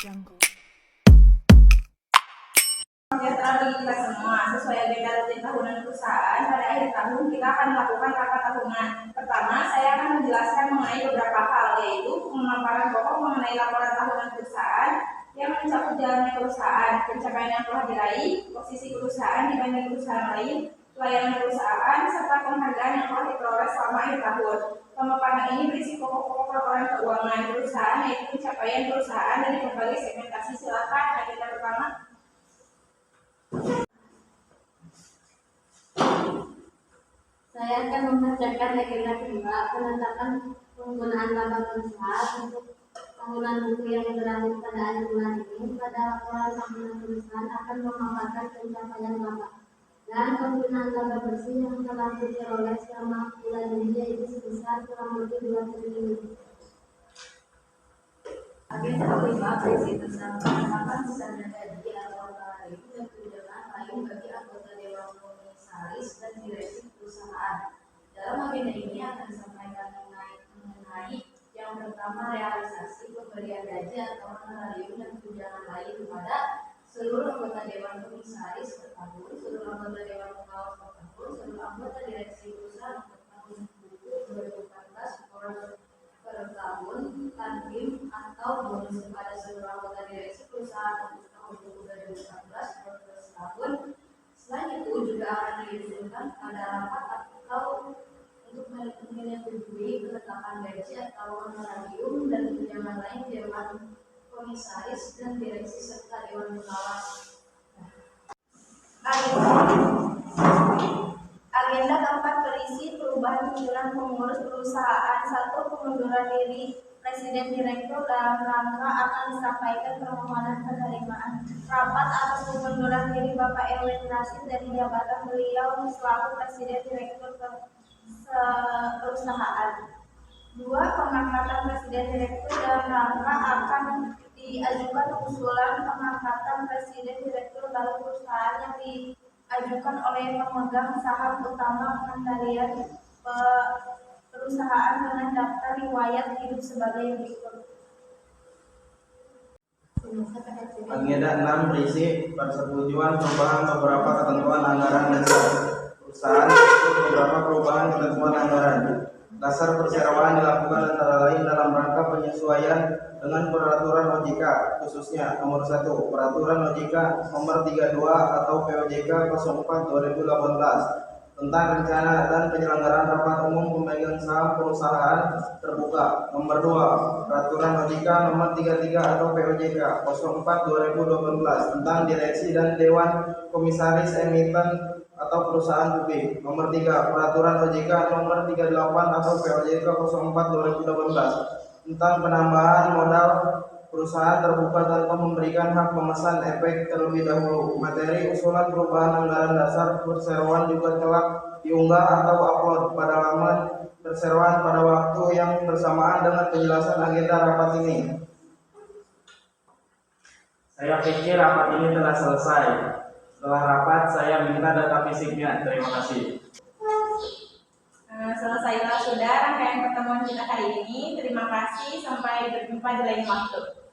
Jungle. Sejahtera bagi kita semua. Sesuai agenda rutin tahunan perusahaan, pada akhir tahun kita akan melakukan rapat tahunan. Pertama, saya akan menjelaskan mengenai beberapa hal, yaitu pemaparan pokok mengenai laporan tahunan perusahaan yang mencakup jalannya perusahaan, pencapaian yang telah diraih, posisi perusahaan dibanding perusahaan lain, pelayanan perusahaan, serta penghargaan yang telah diperoleh selama akhir tahun. Pemaparan ini berisi pokok-pokok laporan keuangan perusahaan, yaitu pencapaian perusahaan dari berbagai segmentasi. Silakan agenda pertama. Saya akan membacakan agenda kedua, penetapan penggunaan laba perusahaan untuk tahunan buku yang berakhir pada akhir bulan ini. Pada laporan tahunan perusahaan akan memaparkan pencapaian laba dan penggunaan laba bersih yang telah diperoleh selama bulan ini, yaitu sebesar kurang lebih 2 triliun. Agenda kelima berisi tentang penetapan sisanya gaji atau honorar dan tunjangan lain bagi anggota Dewan Komisaris dan Direksi perusahaan. Dalam agenda ini akan disampaikan mengenai yang pertama, realisasi pemberian gaji atau honorarium dan tunjangan lain kepada seluruh anggota Dewan Komisaris per tahun, seluruh anggota Dewan Pengawas per tahun, seluruh anggota Direksi perusahaan per tahun buku 2014 per tahun, tantim atau bonus kepada seluruh anggota direksi perusahaan untuk tahun 2014 per tahun. Selain itu juga akan diusulkan pada rapat atau untuk menyetujui penetapan gaji atau honorarium dan tunjangan lain Dewan Komisaris dan Direksi serta Dewan Pengawas. Agenda keempat berisi perubahan pimpinan pengurus perusahaan. 1. Pengunduran diri Presiden Direktur. Dalam rangka akan disampaikan permohonan penerimaan rapat atas pengunduran diri Bapak Erwin Rashid dari jabatan beliau selaku Presiden Direktur perusahaan. 2. Pengangkatan Presiden Direktur. Dalam rangka akan diajukan usulan pengangkatan Presiden Direktur baru perusahaan yang diajukan oleh pemegang saham utama pengendalian perusahaan dengan daftar riwayat hidup sebagai berikut. Agenda 6 berisi persetujuan perubahan beberapa ketentuan anggaran dasar perusahaan. Beberapa perubahan ketentuan anggaran dasar perseroan dilakukan antara lain dalam rangka penyesuaian dengan peraturan OJK, khususnya nomor 1 peraturan OJK nomor 32 atau POJK 04/2018 tentang rencana dan penyelenggaraan rapat umum pemegang saham perusahaan terbuka, nomor 2 peraturan OJK nomor 33 atau POJK 04/2018 tentang direksi dan dewan komisaris emiten atau perusahaan publik, nomor 3 peraturan OJK nomor 38 atau POJK 04/2018 tentang penambahan modal perusahaan terbuka tanpa memberikan hak pemesan efek terlebih dahulu. Materi usulan perubahan anggaran dasar perseroan juga telah diunggah atau upload pada laman perseroan pada waktu yang bersamaan dengan penjelasan agenda rapat ini. Saya pikir rapat ini telah selesai. Setelah rapat, saya minta data fisiknya. Terima kasih. Selesailah sudah rangkaian pertemuan kita hari ini. Terima kasih, sampai berjumpa di lain waktu.